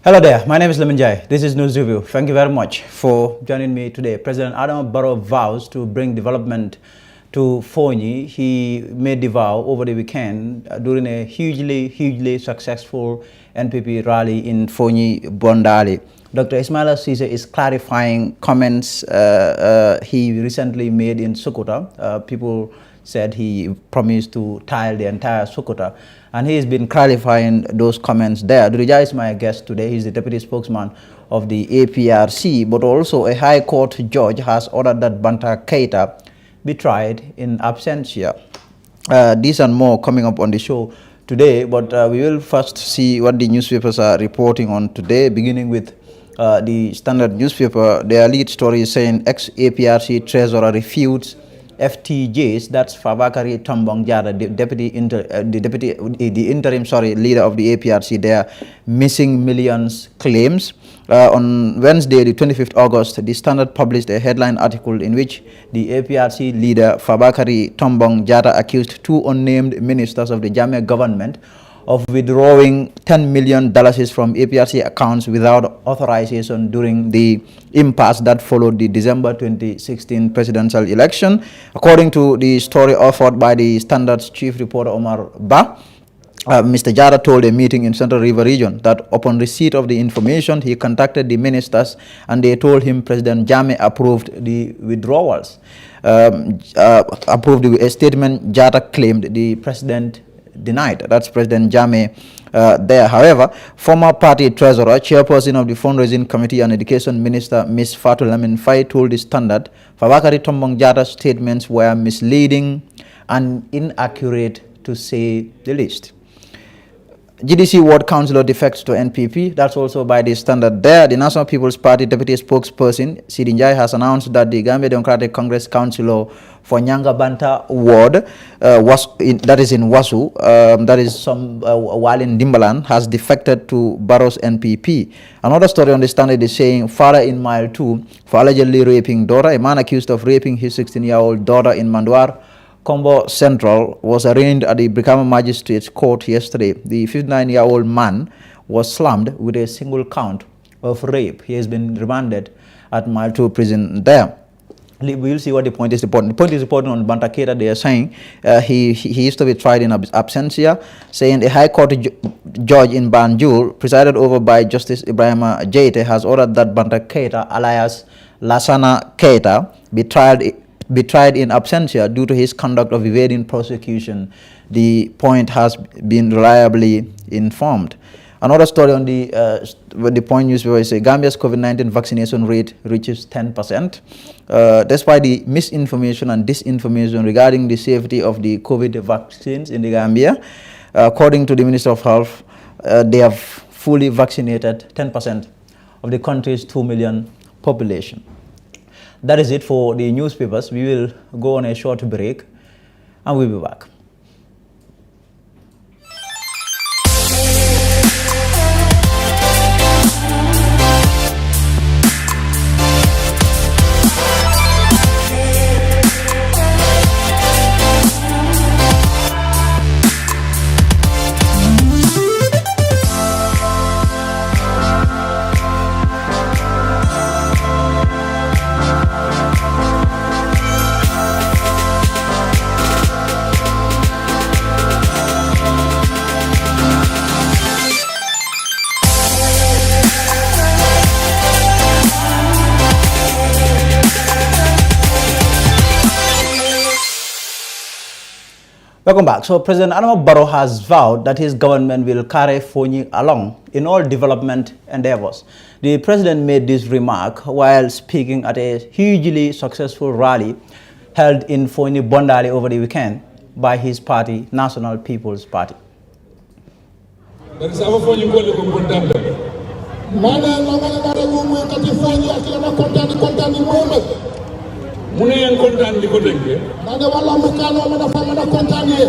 Hello there, my name is Dodou. This is News Review. Thank you very much for joining me today. President Adama Barrow vows to bring development to Fonyi. He made the vow over the weekend during a hugely successful NPP rally in Fonyi, Bondali. Dr. Ismaila Ceesay is clarifying comments he recently made in Sokoto. People said he promised to tile the entire Sokoto, and he has been clarifying those comments there. Dodou Jah is my guest today. He's the deputy spokesman of the APRC, but also a high court judge has ordered that Banta Keita be tried in absentia. These and more coming up on the show today, but we will first see what the newspapers are reporting on today, beginning with the Standard newspaper. Their lead story is saying ex-APRC treasurer refutes FTJs, that's Fabakary Tombong Jada, the interim leader of the APRC. They are missing millions claims. On Wednesday, the 25th August, the Standard published a headline article in which the APRC leader Fabakary Tombong Jada accused two unnamed ministers of the Jammeh government of withdrawing $10 million from APRC accounts without authorization during the impasse that followed the December 2016 presidential election. According to the story offered by the Standard's chief reporter Omar Ba, Mr. Jada told a meeting in Central River Region that upon receipt of the information, he contacted the ministers and they told him President Jammeh approved the withdrawals. Approved a statement Jada claimed the president denied. That's President Jammeh there. However, former party treasurer, chairperson of the fundraising committee and education minister, Ms. Fatou Lamin Faye, told the Standard Fabakary Tombong Jada's statements were misleading and inaccurate, to say the least. GDC Ward Councillor defects to NPP. That's also by the Standard there. The National People's Party deputy spokesperson Sidin Jai has announced that the Gambia Democratic Congress councillor for Nyanga Banta Ward, that is in Wasu, that is some Walin Dimbalan, has defected to Barrow's NPP. Another story on the Standard is saying father in Mile 2 for allegedly raping daughter. A man accused of raping his 16-year-old daughter in Mandwar Combo Central was arraigned at the Brikama Magistrates Court yesterday. The 59-year-old man was slammed with a single count of rape. He has been remanded at Mile 2 prison there. We will see what the point is reporting. The point is reporting on Banta Keita. They are saying he used to be tried in absentia, saying a High Court judge in Banjul, presided over by Justice Ibrahima Jaite, has ordered that Banta Keita, alias Lassana Keita, be tried in absentia due to his conduct of evading prosecution. The point has been reliably informed. Another story on the Point newspaper is Gambia's COVID-19 vaccination rate reaches 10%. Despite the misinformation and disinformation regarding the safety of the COVID vaccines in the Gambia, according to the Minister of Health, they have fully vaccinated 10% of the country's 2 million population. That is it for the newspapers. We will go on a short break and we'll be back. Welcome back. So President Adama Barrow has vowed that his government will carry Fonyi along in all development endeavors. The president made this remark while speaking at a hugely successful rally held in Fonyi Bondali over the weekend by his party, National People's Party. Mune yang kontaan di ko dengue nane wala mu kano mana fa mana kontaan ye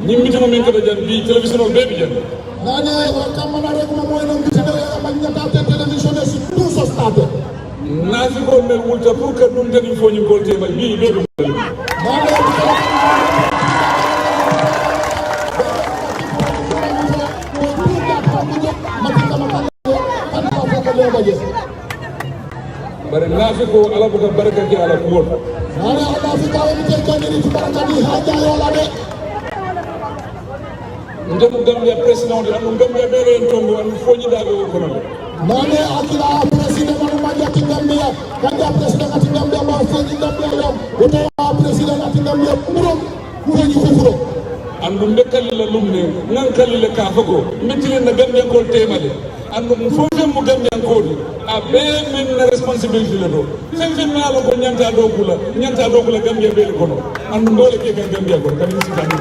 ñi mi tama min ko jan bi télévision be bi jan nane wa kamana rek mo moy no bitino ya ba ñata te télévision e tout so stade nazi ko mel multa pour que dum tani fo ñu ko te ba bi be do nane nafi ko ala buka baraka ki ala kuwol nana ala fi ka mi te kandiri ci baraka di haja yola de ndem Gambia president de anu Gambia bere en tongo anu foñi daga ko non nane akila president anu maja ci Gambia kanda president ati Gambia ma foñi Gambia yam woto president ati Gambia puro foñi fufuro andu mbekalila lumne nankalile ka fago metile na Gambia ko temale andu fofe mu Gambia ko a be men na responsibility le do fen ma la ko nyanta dogula Gambia be ko no andu dole ke Gambia ko kan ci tan ko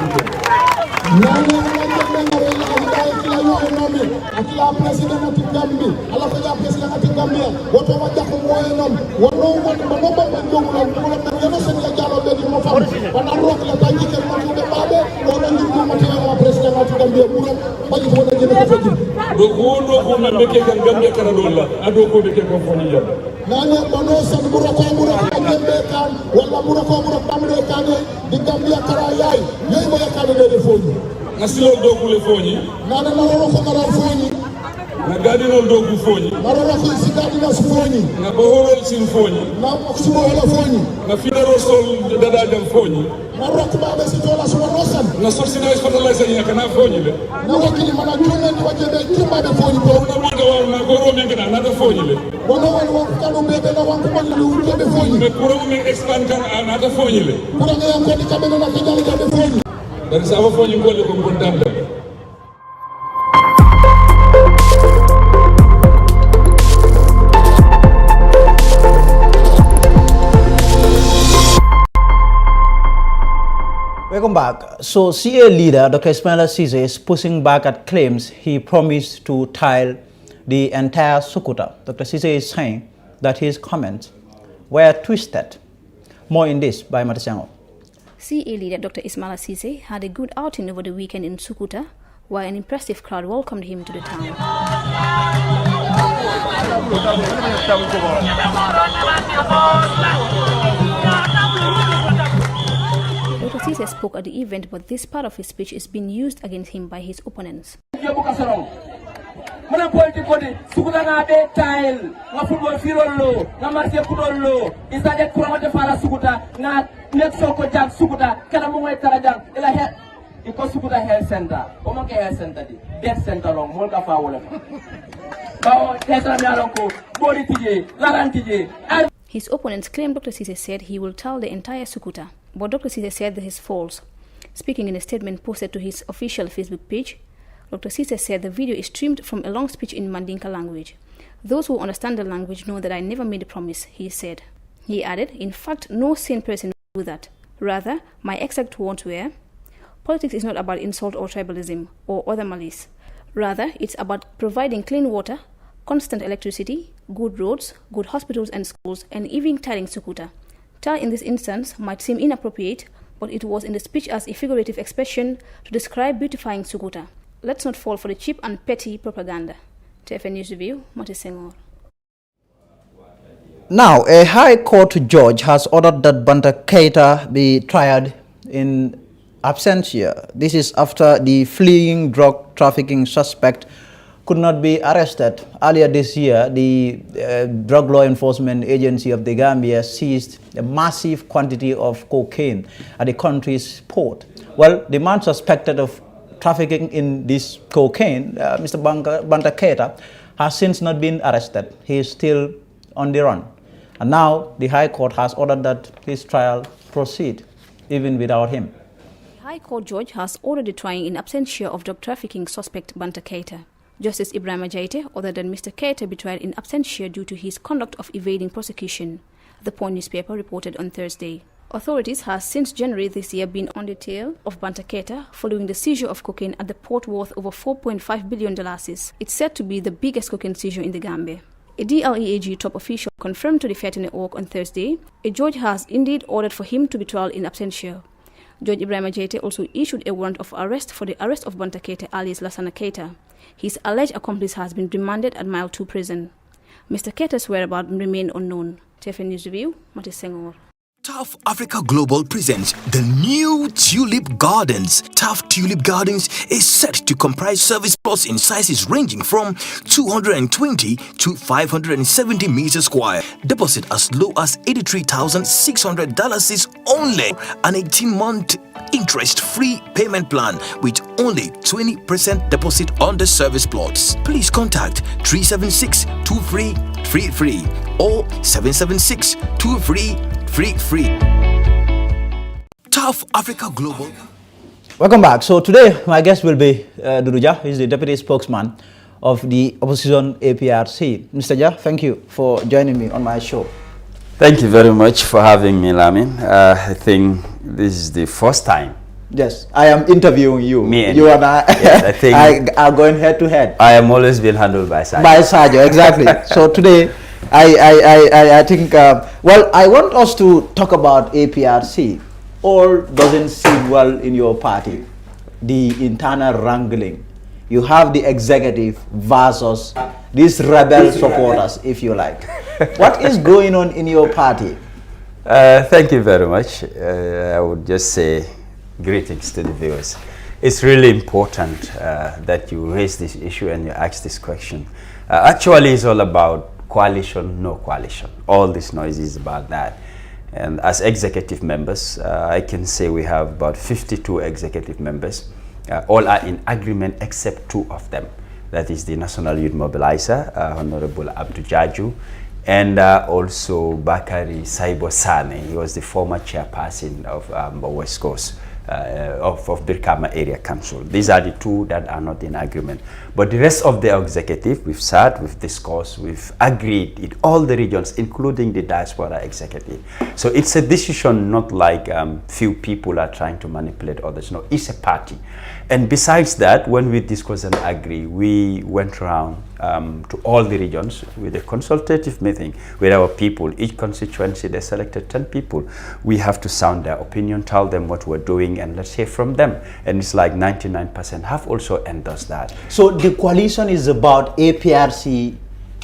nana akila president ati Gambi ala ko ja president ati Gambia woto wa jakko moy non wono won ma no ba dogula ko la yano sen ya jalo be di mo fam wana rok la tanji ke mo de babe wono ngi ko ma wa president ati Gambia buro baji ko na jene ko faji do ko na be ke Gambia kana do la ado ko be ke ko foni yam nana bono san buro ko Gambia kan wala buro bamre kan di Gambia kara yaay yoy mo yakane de foni ngasilo dogule foni nana na ro ko ngara foni na gadinol dogu foni marora ko si gadina foni na bohorol sin foni na sumo wala foni na finaro sol dada jam foni marora ko babe si tola so rosan na sorsina is fatala sa yaka na foni le na wakili mana jone ni wajebe kimba de foni ko na wada wa na goro men gana na da foni le wono wala wa kanu bebe na wanko man lu bebe foni me pour men expand kan na da foni le pour nga yanko di kabena na kidali de foni dan sa fa foni ko le ko gondam Welcome back. So CA leader Dr. Ismaila Ceesay is pushing back at claims he promised to tile the entire Sukuta. Dr. Ceesay is saying that his comments were twisted. More in this by Matisango. CA leader Dr. Ismaila Ceesay had a good outing over the weekend in Sukuta, while an impressive crowd welcomed him to the town. Dr. Ceesay spoke at the event, but this part of his speech is being used against him by his opponents. Health center, health center, death center long, His opponents claim Dr. Ceesay said he will tell the entire Sukuta, but Dr. Ceesay said this is false. Speaking in a statement posted to his official Facebook page, Dr. Ceesay said the video is streamed from a long speech in Mandinka language. Those who understand the language know that I never made a promise, he said. He added, in fact, no sane person will do that. Rather, my exact words were, politics is not about insult or tribalism or other malice. Rather, it's about providing clean water, constant electricity, good roads, good hospitals and schools, and even tiling Sukuta. Tile in this instance might seem inappropriate, but it was in the speech as a figurative expression to describe beautifying Sukuta. Let's not fall for the cheap and petty propaganda. TFN News Review, Mati Senghor. Now, a High Court judge has ordered that Banta Keita be tried in absentia. This is after the fleeing drug trafficking suspect could not be arrested. Earlier this year, the Drug Law Enforcement Agency of the Gambia seized a massive quantity of cocaine at the country's port. Well, the man suspected of trafficking in this cocaine, Mr. Banta Keita, has since not been arrested. He is still on the run. And now the High Court has ordered that his trial proceed, even without him. The High Court judge has ordered the trying in absentia of drug trafficking suspect Banta Keita. Justice Ibrahim Jaite ordered that Mr. Keita be tried in absentia due to his conduct of evading prosecution, the Point newspaper reported on Thursday. Authorities have since January this year been on the tail of Banta Keita following the seizure of cocaine at the port worth over $4.5 billion. It's said to be the biggest cocaine seizure in the Gambia. A DLEAG top official confirmed to the Fair Network on Thursday a judge has indeed ordered for him to be tried in absentia. Judge Ibrahim Jaite also issued a warrant of arrest for the arrest of Banta Keita alias Lassana Keita. His alleged accomplice has been remanded at Mile 2 prison. Mr. Keita's whereabouts remain unknown. TFN News Review, Mati Senghor. Tough Africa Global presents the new Tulip Gardens. Tough Tulip Gardens is set to comprise service plots in sizes ranging from 220 to 570 meters square. Deposit as low as $83,600 is only an 18-month interest-free payment plan with only 20% deposit on the service plots. Please contact 376-2333 or 776-2333. Free. Tough Africa Global. Welcome back. So today my guest will be Dodou Jah. He's the deputy spokesman of the opposition APRC. Mr. Jah, thank you for joining me on my show. Thank you very much for having me, Lamin. I think this is the first time. Yes, I am interviewing you. Me and you and I, yes, I think I are going head to head. I am always been handled by Sajo. By Sajo, exactly. So today, I think, well, I want us to talk about APRC. All doesn't sit well in your party. The internal wrangling. You have the executive versus these rebel supporters, if you like. What is going on in your party? Thank you very much. I would just say greetings to the viewers. It's really important that you raise this issue and you ask this question. Actually, it's all about coalition, no coalition. All this noise is about that. And as executive members, I can say we have about 52 executive members. All are in agreement except two of them. That is the National Youth Mobilizer, Honorable Dodou Jah, and also Bakari Saibo Sane. He was the former chairperson of West Coast. Of Birkama Area Council. These are the two that are not in agreement. But the rest of the executive, we've sat, we've discussed, we've agreed in all the regions, including the diaspora executive. So it's a decision, not like few people are trying to manipulate others. No, it's a party. And besides that, when we discuss and agree, we went around to all the regions with a consultative meeting with our people. Each constituency, they selected 10 people. We have to sound their opinion, tell them what we're doing, and let's hear from them. And it's like 99% have also endorsed that. So the coalition is about APRC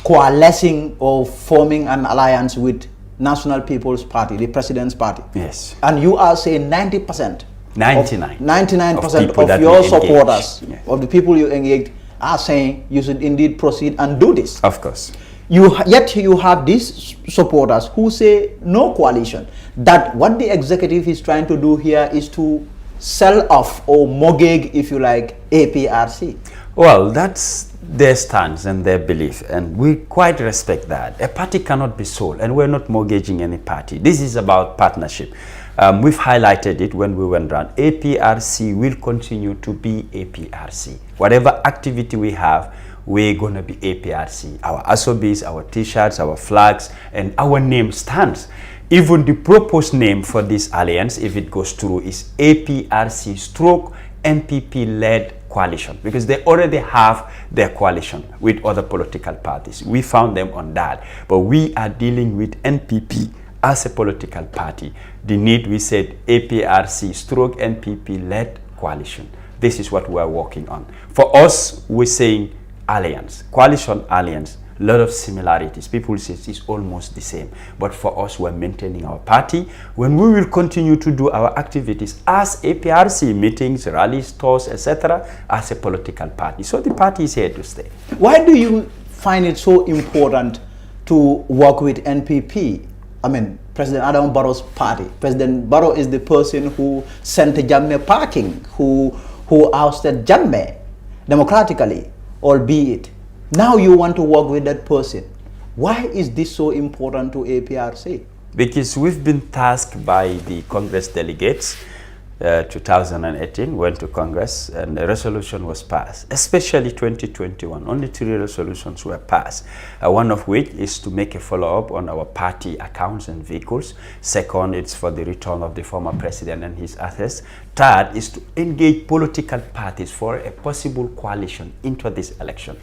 coalescing or forming an alliance with National People's Party, the President's Party. Yes. And you are saying 90%. 99% of your supporters, yes, of the people you engaged, are saying you should indeed proceed and do this. Of course. Yet you have these supporters who say no coalition. That what the executive is trying to do here is to sell off or mortgage, if you like, APRC. Well, that's their stance and their belief, and we quite respect that. A party cannot be sold, and we're not mortgaging any party. This is about partnership. We've highlighted it when we went around. APRC will continue to be APRC. Whatever activity we have, we're going to be APRC. Our ASOBs, our t-shirts, our flags, and our name stands. Even the proposed name for this alliance, if it goes through, is APRC stroke NPP-led coalition, because they already have their coalition with other political parties. We found them on that. But we are dealing with NPP as a political party. The need, we said, APRC stroke NPP-led coalition. This is what we're working on. For us, we're saying alliance, coalition alliance, a lot of similarities. People say it's almost the same. But for us, we're maintaining our party. When we will continue to do our activities as APRC, meetings, rallies, tours, etc., as a political party. So the party is here to stay. Why do you find it so important to work with NPP? I mean, President Adam Barrow's party. President Barrow is the person who sent Jammeh packing, who ousted Jammeh democratically, albeit. Now you want to work with that person. Why is this so important to APRC? Because we've been tasked by the Congress delegates. 2018 went to Congress and a resolution was passed, especially 2021. Only 3 resolutions were passed, one of which is to make a follow-up on our party accounts and vehicles. Second, it's for the return of the former president and his assets. Third is to engage political parties for a possible coalition into this election.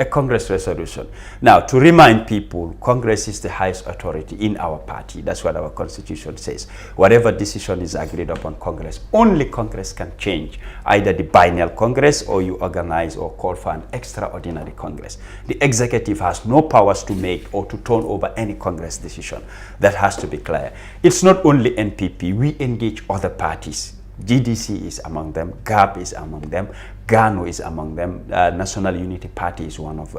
a Congress resolution. Now, to remind people, Congress is the highest authority in our party. That's what our constitution says. Whatever decision is agreed upon Congress, only Congress can change, either the biennial Congress or you organize or call for an extraordinary Congress. The executive has no powers to make or to turn over any Congress decision. That has to be clear. It's not only NPP. We engage other parties. GDC is among them, GAP is among them, GANU is among them, National Unity Party is one of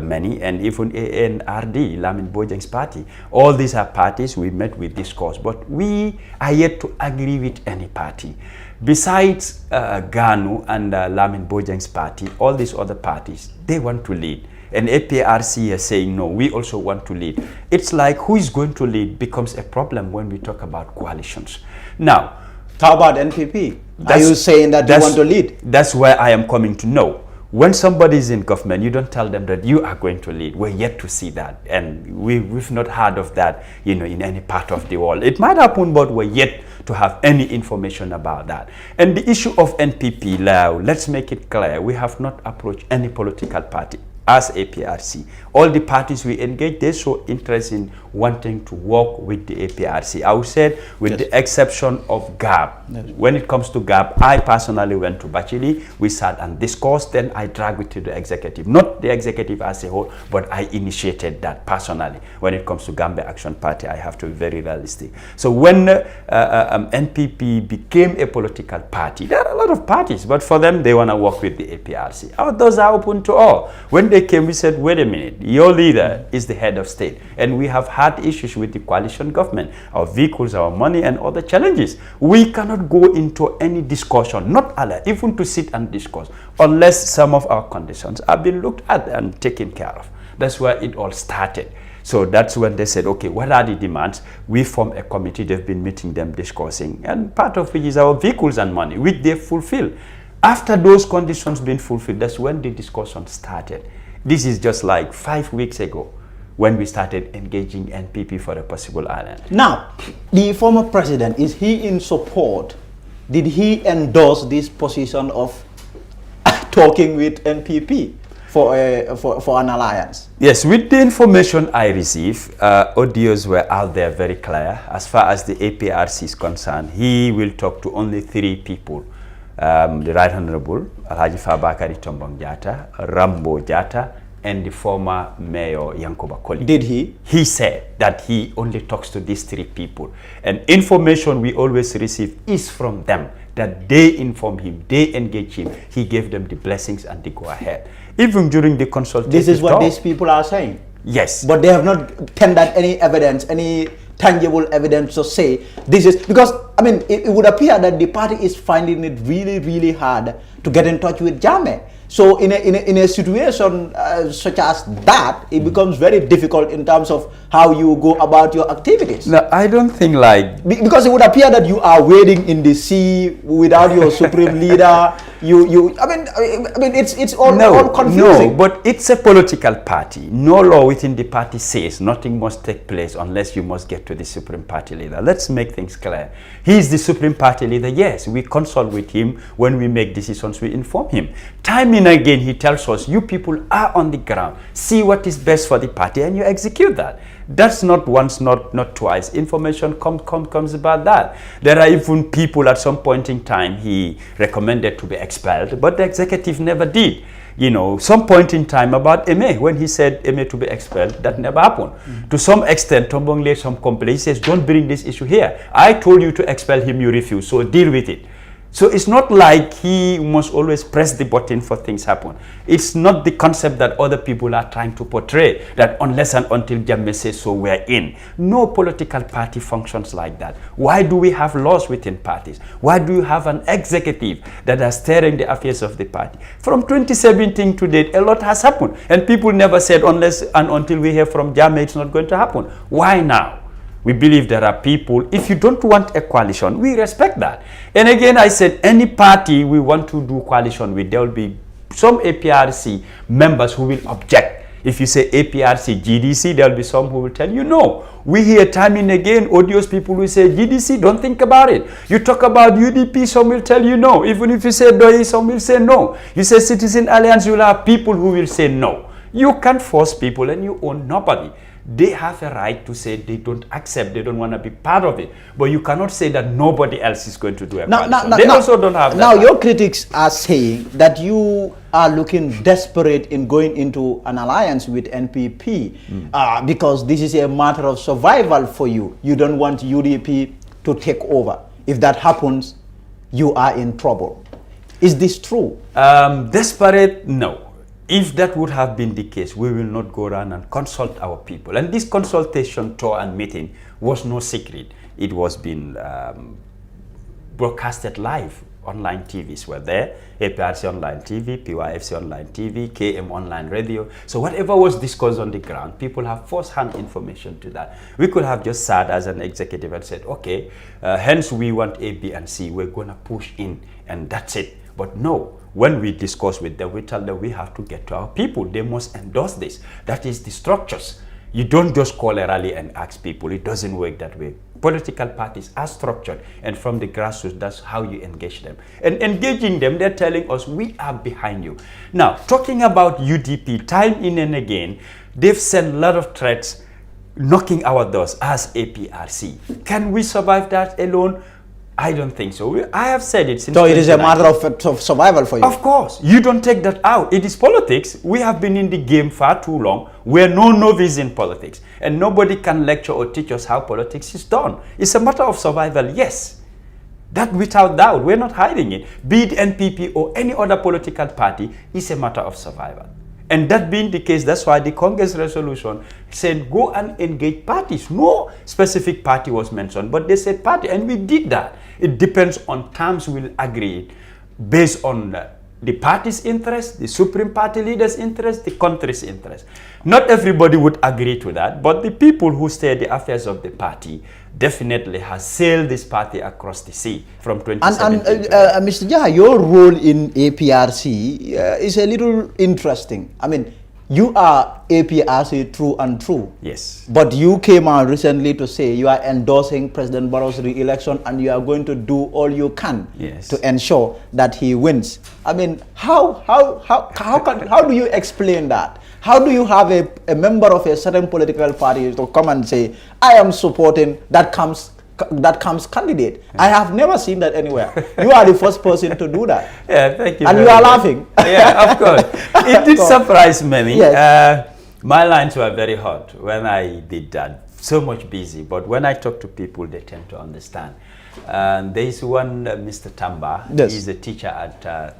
many, and even ANRD, Lamin Bojang's party. All these are parties we met, we discussed, but we are yet to agree with any party. Besides GANU and Lamin Bojang's party, all these other parties, they want to lead. And APRC is saying, no, we also want to lead. It's like who is going to lead becomes a problem when we talk about coalitions. Now, how about NPP? Are you saying that you want to lead? That's where I am coming to know. When somebody is in government, you don't tell them that you are going to lead. We're yet to see that. And we've not heard of that, in any part of the world. It might happen, but we're yet to have any information about that. And the issue of NPP, let's make it clear. We have not approached any political party as APRC. All the parties we engage, they show interest in wanting to work with the APRC. I would say with the exception of GAP. When it comes to GAP, I personally went to Bachili, we sat and discussed, then I dragged it to the executive. Not the executive as a whole, but I initiated that personally. When it comes to Gambia Action Party, I have to be very realistic. So when NPP became a political party, there are a lot of parties, but for them, they want to work with the APRC. Those are open to all. When they came, we said, wait a minute, your leader is the head of state, and we have had issues with the coalition government, our vehicles, our money, and other challenges. We cannot go into any discussion, not allowed, even to sit and discuss, unless some of our conditions have been looked at and taken care of. That's where it all started. So that's when they said, okay, what are the demands? We form a committee, they've been meeting them, discussing, and part of which is our vehicles and money, which they fulfill. After those conditions been fulfilled, that's when the discussion started. This is just like 5 weeks ago when we started engaging NPP for a possible island. Now, the former president, is he in support? Did he endorse this position of talking with NPP for an alliance? Yes, with the information I received, audios were out there very clear. As far as the APRC is concerned, he will talk to only 3 people. The Right Honorable Alhaji Fabakary Tombong Jatta, Rambo Jatta, and the former Mayor Yankuba Koli. Did he? He said that he only talks to these 3 people. And information we always receive is from them, that they inform him, they engage him. He gave them the blessings and the go-ahead. Even during the consultation. This is what these people are saying? Yes. But they have not tendered any evidence, any tangible evidence to say this is, because I mean it would appear that the party is finding it really, really hard to get in touch with Jammeh. So in a situation such as that, it becomes very difficult in terms of how you go about your activities. No, I don't think like... Because it would appear that you are wading in the sea without your supreme leader. I mean, it's all confusing. No, but it's a political party. No law within the party says nothing must take place unless you must get to the supreme party leader. Let's make things clear. He is the supreme party leader. Yes, we consult with him. When we make decisions, we inform him. Time and again, he tells us, you people are on the ground. See what is best for the party and you execute that. That's not once, not twice. Information comes about that. There are even people at some point in time he recommended to be expelled, but the executive never did. Some point in time about Eme, when he said Eme to be expelled, that never happened. To some extent, Tombong laid some complaint. He says, don't bring this issue here. I told you to expel him, you refuse, so deal with it. So it's not like he must always press the button for things happen. It's not the concept that other people are trying to portray, that unless and until Jammeh says so, we're in. No political party functions like that. Why do we have laws within parties? Why do you have an executive that is steering the affairs of the party? From 2017 to date, a lot has happened. And people never said unless and until we hear from Jammeh, it's not going to happen. Why now? We believe there are people, if you don't want a coalition, we respect that. And again, I said, any party we want to do coalition with, there will be some APRC members who will object. If you say APRC, GDC, there'll be some who will tell you no. We hear time and again, odious people will say GDC, don't think about it. You talk about UDP, some will tell you no. Even if you say DOI, some will say no. You say Citizen Alliance, you'll have people who will say no. You can't force people and you own nobody. They have a right to say they don't accept, they don't want to be part of it. But you cannot say that nobody else is going to do a coalition. They also don't have that. Now, your critics are saying that you are looking desperate in going into an alliance with NPP because this is a matter of survival for you. You don't want UDP to take over. If that happens, you are in trouble. Is this true? Desperate? No. If that would have been the case, we will not go around and consult our people. And this consultation tour and meeting was no secret. It was being broadcasted live. Online TVs were there, APRC online TV, PYFC online TV, KM online radio. So whatever was discussed on the ground, people have first-hand information to that. We could have just sat as an executive and said, okay, hence we want A, B, and C. We're going to push in, and that's it. But no. When we discuss with them, we tell them we have to get to our people. They must endorse this. That is the structures. You don't just call a rally and ask people. It doesn't work that way. Political parties are structured, and from the grassroots, that's how you engage them. And engaging them, they're telling us, we are behind you. Now, talking about UDP, time in and again, they've sent a lot of threats knocking our doors as APRC. Can we survive that alone? I don't think so. I have said it since. So it is a matter of survival for you? Of course. You don't take that out. It is politics. We have been in the game far too long. We're no novice in politics. And nobody can lecture or teach us how politics is done. It's a matter of survival, yes. That without doubt. We're not hiding it. Be it NPP or any other political party, it's a matter of survival. And that being the case, that's why the Congress resolution said go and engage parties. No specific party was mentioned, but they said party, and we did that. It depends on terms we'll agree based on the party's interest, the Supreme Party leader's interest, the country's interest. Not everybody would agree to that, but the people who steer the affairs of the party definitely has sailed this party across the sea from 2017. And Mr. Jah, your role in APRC is a little interesting. I mean, you are APRC through and through. Yes. But you came out recently to say you are endorsing President Barrow's re-election and you are going to do all you can to ensure that he wins. I mean, how do you explain that? How do you have a member of a certain political party to come and say, I am supporting that comes candidate? I have never seen that anywhere. You are the first person to do that. Yeah, thank you. And you are laughing. Yeah, of course. It did surprise many. Yes. My lines were very hot when I did that. So much busy. But when I talk to people, they tend to understand. There is one Mr. Tamba. Yes. He's a teacher at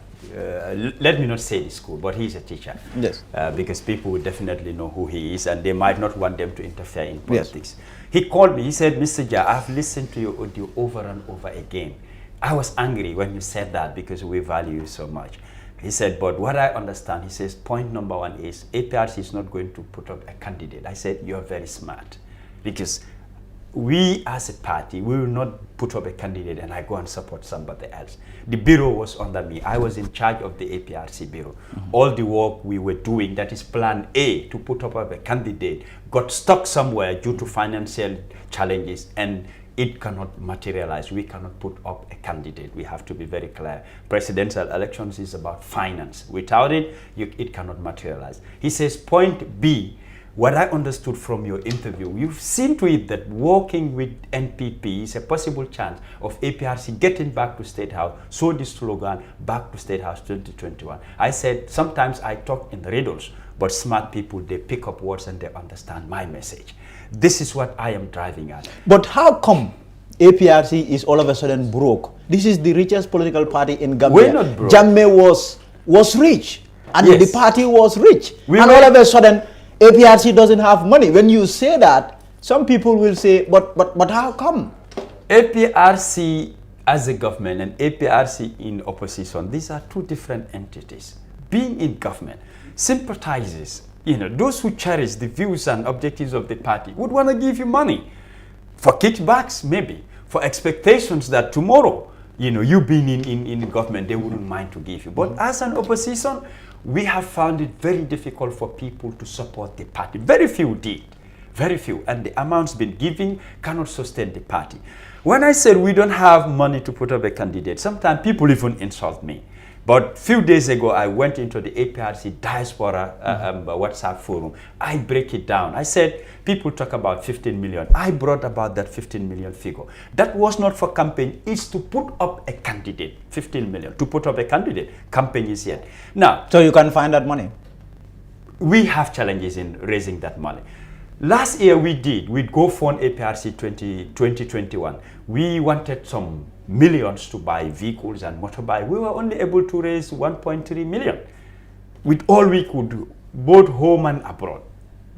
let me not say the school, but he's a teacher. Yes. Because people would definitely know who he is, and they might not want them to interfere in politics. Yes. He called me. He said, Mr. Jah, I've listened to your audio over and over again. I was angry when you said that because we value you so much. He said, but what I understand, he says, point number one is APRC is not going to put up a candidate. I said, you're very smart, because we as a party, we will not put up a candidate and I go and support somebody else. The bureau was under me. I was in charge of the APRC bureau. All the work we were doing, that is plan A, to put up a candidate, got stuck somewhere due to financial challenges, and it cannot materialize. We cannot put up a candidate. We have to be very clear. Presidential elections is about finance. Without it, it cannot materialize. He says, point B, what I understood from your interview, you've seen to it that working with NPP is a possible chance of APRC getting back to State House. So the slogan, back to State House 2021. I said, sometimes I talk in riddles, but smart people, they pick up words and they understand my message. This is what I am driving at. But how come APRC is all of a sudden broke? This is the richest political party in Gambia. We're not broke. Jammeh was rich, and yes, the party was rich. And all of a sudden, APRC doesn't have money. When you say that, some people will say, but how come? APRC as a government and APRC in opposition, these are two different entities. Being in government sympathizes, those who cherish the views and objectives of the party would want to give you money for kickbacks, maybe for expectations that tomorrow, you being in government, they wouldn't mind to give you. But as an opposition, we have found it very difficult for people to support the party. Very few did. Very few. And the amounts been given cannot sustain the party. When I said we don't have money to put up a candidate, sometimes people even insult me. But a few days ago, I went into the APRC Diaspora WhatsApp forum. I break it down. I said, people talk about 15 million. I brought about that 15 million figure. That was not for campaign. It's to put up a candidate. 15 million. To put up a candidate. Campaign is yet. Now, So you can find that money? we have challenges in raising that money. Last year with GoFund APRC 2021, we wanted some millions to buy vehicles and motorbike. We were only able to raise 1.3 million with all we could do, both home and abroad.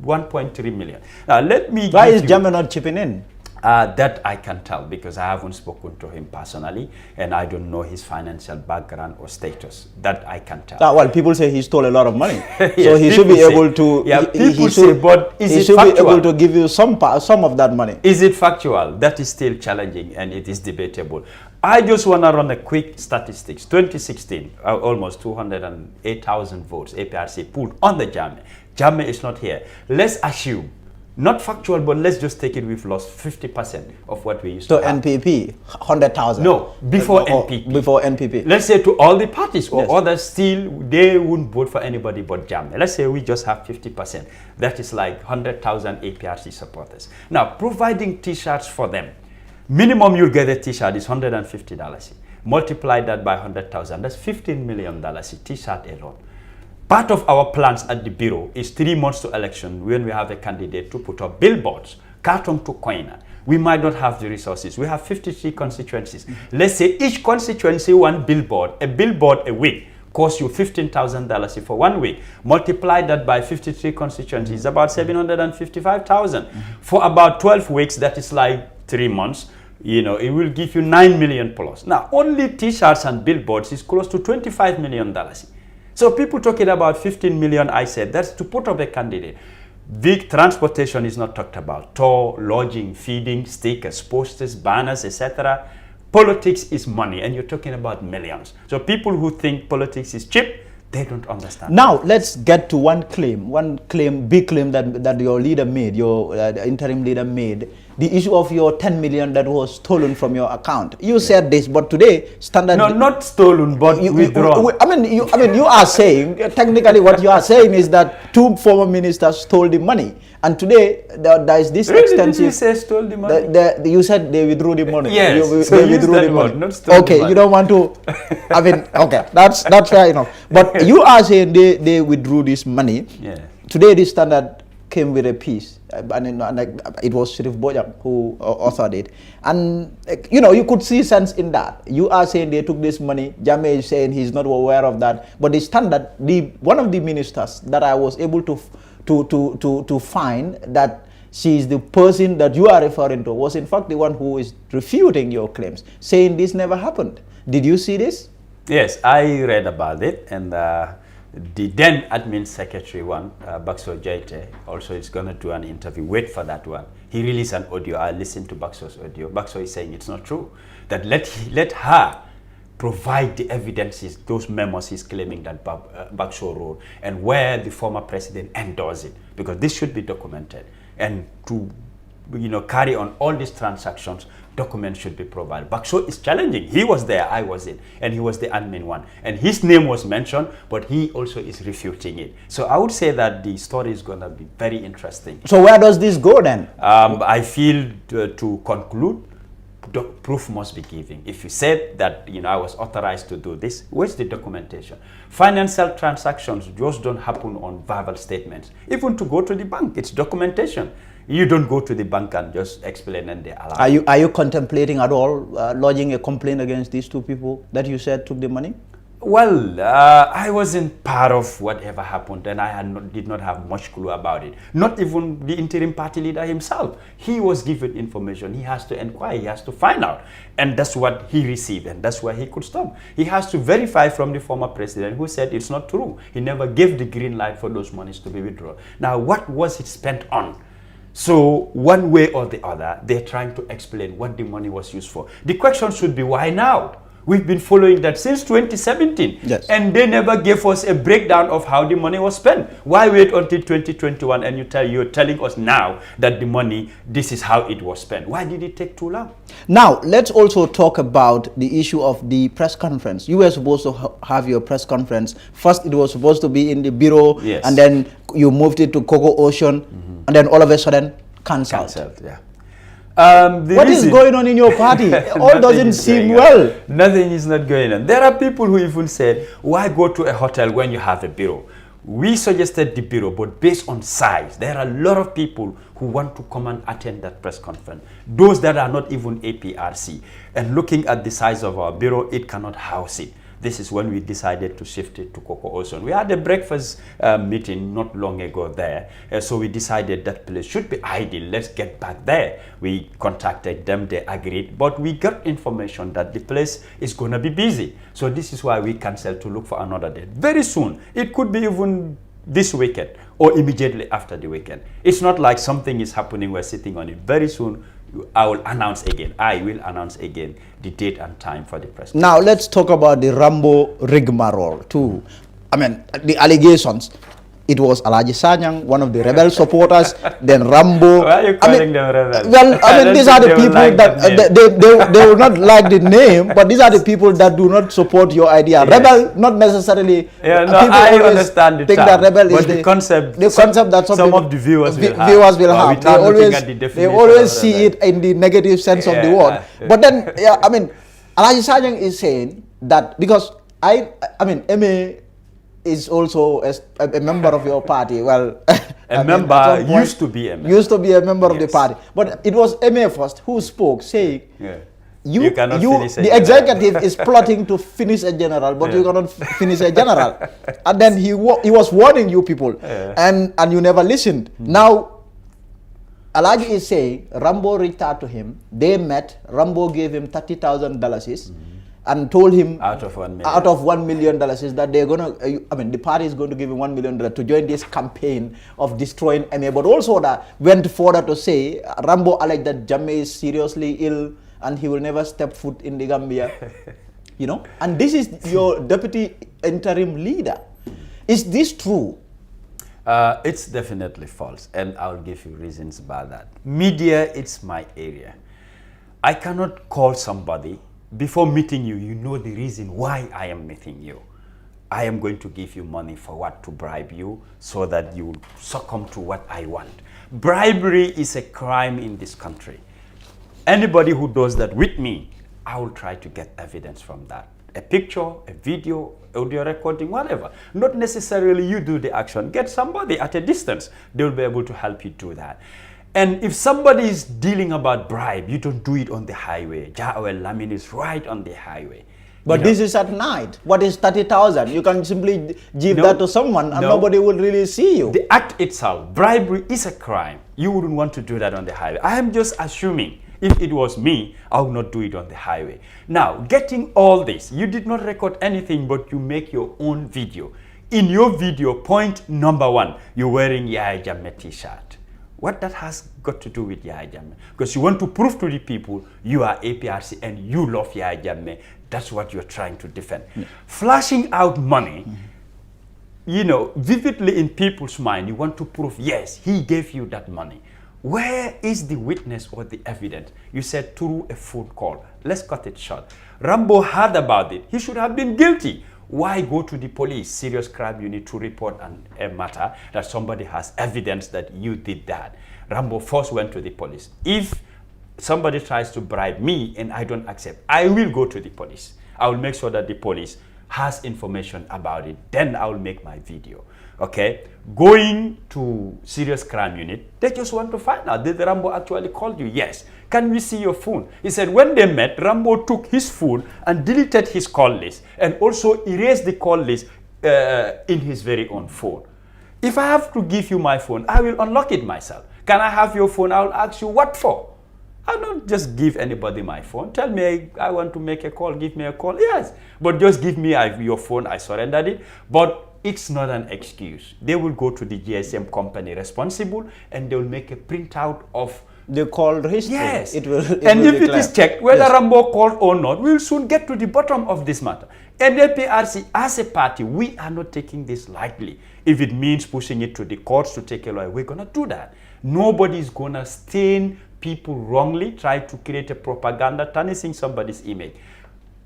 1.3 million. Now let me Why is Jammeh not chipping in? That I can tell because I haven't spoken to him personally and I don't know his financial background or status. That I can tell. Well, people say he stole a lot of money. Yes, so he should be able to. Yeah, he people should, say, but is he it should factual? be able to give you some of that money. Is it factual? That is still challenging and it is debatable. I just want to run a quick statistics. 2016, almost 208,000 votes APRC pulled on the Jammeh. Jammeh is not here. Let's assume, not factual, but let's just take it, we've lost 50% of what we used to have. NPP, 100,000. No, before NPP. Before NPP. Let's say to all the parties or Yes. others still, they wouldn't vote for anybody but Jammeh. Let's say we just have 50%. That is like 100,000 APRC supporters. Now, providing T-shirts for them. Minimum you'll get a T-shirt is $150. Multiply that by 100,000. That's $15 million T-shirt alone. Part of our plans at the Bureau is 3 months to election when we have a candidate to put up billboards, carton to coiner. We might not have the resources. We have 53 constituencies. Let's say each constituency one billboard, a week costs you $15,000 for 1 week. Multiply that by 53 constituencies, about 755,000. For about 12 weeks, that is like 3 months. You know, it will give you 9 million plus. Now, only T-shirts and billboards is close to $25 million. So people talking about 15 million, I said, that's to put up a candidate. Big transportation is not talked about. Toll, lodging, feeding, stickers, posters, banners, etc. Politics is money, and you're talking about millions. So people who think politics is cheap, they don't understand. Now, let's get to one big claim that your leader made, your interim leader made, the issue of your 10 million that was stolen from your account. You said this, but today, Standard... No, not stolen, but withdrawn. I mean, you are saying, technically what you are saying is that 2 former ministers stole the money. And today, there is this really, extensive... Did you say stole the money? You said they withdrew the money. Yes, they withdrew the money. Not stole the okay, money. you don't want to... I mean, okay, that's fair enough. But you are saying they withdrew this money. Yeah. Today, the Standard came with a piece, and it was Sheriff Bojang who authored it. And, you could see sense in that. You are saying they took this money. Jammeh is saying he's not aware of that. But the Standard, one of the ministers that I was able to find that she is the person that you are referring to was in fact the one who is refuting your claims, saying this never happened. Did you see this? Yes, I read about it, and the then admin secretary one, Bakso Jaite, also is going to do an interview. Wait for that one. He released an audio. I listened to Bakso's audio. Bakso is saying it's not true. That let her provide the evidences, those memos he's claiming that Bakso wrote, and where the former president endorsed it, because this should be documented. And to carry on all these transactions, documents should be provided. Bakso is challenging. He was there, I was in, and he was the admin one. And his name was mentioned, but he also is refuting it. So I would say that the story is going to be very interesting. So where does this go then? I feel to conclude, proof must be given. If you said that I was authorized to do this, where's the documentation? Financial transactions just don't happen on verbal statements. Even to go to the bank, it's documentation. You don't go to the bank and just explain and they allow. Are you contemplating at all lodging a complaint against these 2 people that you said took the money? Well, I wasn't part of whatever happened, and I did not have much clue about it. Not even the interim party leader himself. He was given information. He has to inquire. He has to find out. And that's what he received, and that's where he could stop. He has to verify from the former president who said it's not true. He never gave the green light for those monies to be withdrawn. Now, what was it spent on? So one way or the other, they're trying to explain what the money was used for. The question should be, why now? We've been following that since 2017. Yes. And they never gave us a breakdown of how the money was spent. Why wait until 2021 and you're telling us now that the money, this is how it was spent? Why did it take too long? Now, let's also talk about the issue of the press conference. You were supposed to have your press conference. First, it was supposed to be in the bureau, yes, and then you moved it to Coco Ocean, and then all of a sudden, cancelled. Yeah. What is going on in your party? All doesn't seem well. Nothing is not going on. There are people who even said, why go to a hotel when you have a bureau? We suggested the bureau, but based on size, there are a lot of people who want to come and attend that press conference. Those that are not even APRC. And looking at the size of our bureau, it cannot house it. This is when we decided to shift it to Coco Ocean. We had a breakfast meeting not long ago there. So we decided that place should be ideal. Let's get back there. We contacted them, they agreed. But we got information that the place is going to be busy. So this is why we canceled to look for another date. Very soon. It could be even this weekend or immediately after the weekend. It's not like something is happening, we're sitting on it. Very soon, I will announce again the date and time for the press. Now let's talk about the Rambo rigmarole too. I mean, the allegations. It was Alaji Sanyang, one of the rebel supporters, then Rambo. Why are you calling them rebels? Well, I mean, these are the people that they will not like the name, but these are the people that do not support your idea. Yes. Rebel, not necessarily. Yeah, no, I understand the think term, that rebel but is the concept. The concept that some of the viewers will have. They always see it in the negative sense of the word. But then, yeah, I mean, Alaji Sanyang is saying that because I mean, MA is also a member of your party. Well, used to be a member. Used to be a member of the party. But it was MA first who spoke, saying, you cannot finish a the executive is plotting to finish a general, but you cannot finish a general. And then he was warning you people, and you never listened. Now, Alaji is saying, Rambo reached out to him. They met. Rambo gave him $30,000. And told him out of $1 million is that they're gonna. I mean, the party is going to give him $1 million to join this campaign of destroying MA. But also that went further to say Rambo alleged that Jammeh is seriously ill and he will never step foot in the Gambia. You know, and this is your deputy interim leader. Is this true? It's definitely false, and I'll give you reasons about that. Media, it's my area. I cannot call somebody. Before meeting you, you know the reason why I am meeting you. I am going to give you money for what? To bribe you so that you succumb to what I want. Bribery is a crime in this country. Anybody who does that with me, I will try to get evidence from that. A picture, a video, audio recording, whatever. Not necessarily you do the action. Get somebody at a distance. They will be able to help you do that. And if somebody is dealing about bribe, you don't do it on the highway. Jawel Lamin is right on the highway. But this is at night. What is 30,000? You can simply give that to someone and nobody will really see you. The act itself, bribery is a crime. You wouldn't want to do that on the highway. I am just assuming if it was me, I would not do it on the highway. Now, getting all this, you did not record anything, but you make your own video. In your video, point number 1, you're wearing Yahya Jammeh t-shirt. What that has got to do with Yahya Jammeh? Because you want to prove to the people you are APRC and you love Yahya Jammeh. That's what you're trying to defend. Flashing out money, you know, vividly in people's mind, you want to prove, yes, he gave you that money. Where is the witness or the evidence? You said through a phone call. Let's cut it short. Rambo heard about it. He should have been guilty. Why go to the police, serious crime unit, to report a matter that somebody has evidence that you did that? Rambo first went to the police. If somebody tries to bribe me and I don't accept, I will go to the police. I will make sure that the police has information about it. Then I will make my video. Okay? Going to serious crime unit, they just want to find out, did Rambo actually call you? Yes. Can we see your phone? He said when they met, Rambo took his phone and deleted his call list and also erased the call list in his very own phone. If I have to give you my phone, I will unlock it myself. Can I have your phone? I will ask you what for. I don't just give anybody my phone. Tell me I want to make a call, give me a call. Yes, but just give me your phone. I surrendered it. But it's not an excuse. They will go to the GSM company responsible and they will make a printout of They called history. Yes. It will If it is checked, whether Rambo called or not, we'll soon get to the bottom of this matter. And APRC, as a party, we are not taking this lightly. If it means pushing it to the courts to take a lawyer, we're going to do that. Nobody is going to stain people wrongly, try to create a propaganda, tarnishing somebody's image.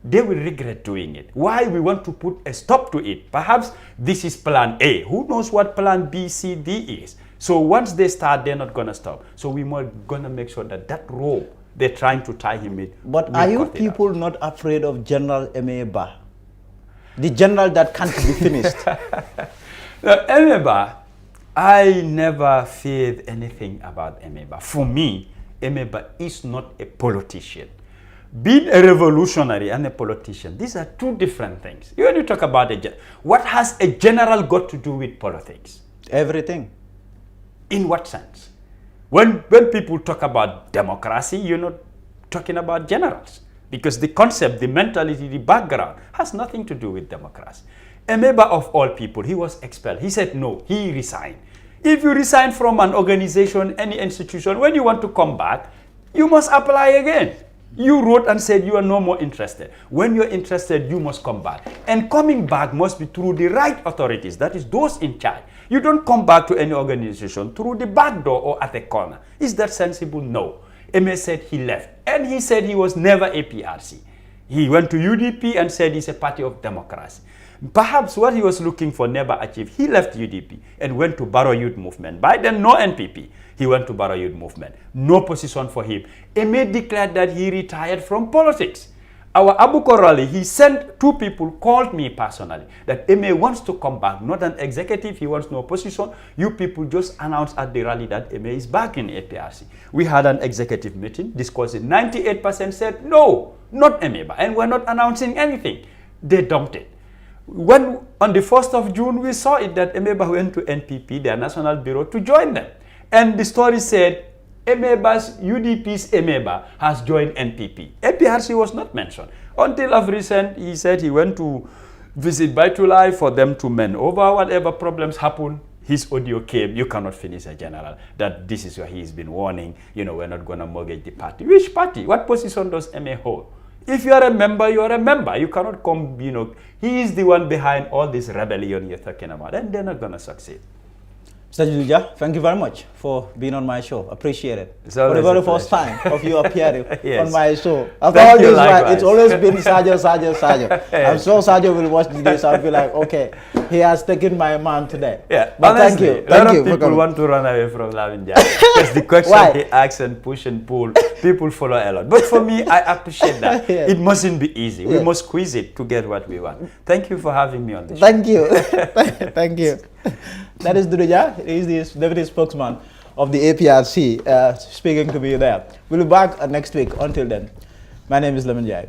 They will regret doing it. Why we want to put a stop to it? Perhaps this is plan A. Who knows what plan B, C, D is? So once they start, they're not going to stop. So we're going to make sure that that rope they're trying to tie him with. But are you people not afraid of General Emeba? The general that can't be finished. Emeba, I never feared anything about Emeba. For me, Emeba is not a politician. Being a revolutionary and a politician, these are two different things. When you talk about what has a general got to do with politics? Everything. In what sense? When people talk about democracy, you're not talking about generals. Because the concept, the mentality, the background has nothing to do with democracy. Emeba, of all people, he was expelled. He said no, he resigned. If you resign from an organization, any institution, when you want to come back, you must apply again. You wrote and said you are no more interested. When you're interested, you must come back. And coming back must be through the right authorities, that is those in charge. You don't come back to any organization through the back door or at a corner. Is that sensible? No. Eme said he left. And he said he was never APRC. He went to UDP and said he's a party of democracy. Perhaps what he was looking for never achieved. He left UDP and went to Barrow Youth Movement. By then, no NPP. He went to Barrow Youth Movement. No position for him. Eme declared that he retired from politics. Our Abu Korali, he sent two people, called me personally, that Eme wants to come back, not an executive, he wants no position. You people just announced at the rally that Eme is back in APRC. We had an executive meeting, discussed it. 98% said, no, not Emeba, and we're not announcing anything. They dumped it. When, on the 1st of June, we saw it that Emeba went to NPP, their national bureau, to join them. And the story said, UDP's Emeba has joined NPP. APRC was not mentioned. Until of recent, he said he went to visit Baitulai for them to mend over whatever problems happen. His audio came, you cannot finish a general, that this is where he's been warning, we're not going to mortgage the party. Which party? What position does MA hold? If you are a member, you are a member. You cannot come, he is the one behind all this rebellion you're talking about, and they're not going to succeed. Mr. Dodou Jah, thank you very much for being on my show. Appreciate it. For the very first time of you appearing yes. on my show. After all this, it's always been Sajo. Yes. I'm sure Sajo will watch this. I'll be like, okay, he has taken my man today. Yeah, but honestly, thank you. A lot of people want to run away from Lamin Jah. Because the question he asks and push and pull, people follow a lot. But for me, I appreciate that. Yeah. It mustn't be easy. Yeah. We must squeeze it to get what we want. Thank you for having me on the show. Thank you. Thank you. That is Dodou Jah. He is the deputy spokesman of the APRC, speaking to me there. We'll be back next week. Until then, my name is Lamin Jah.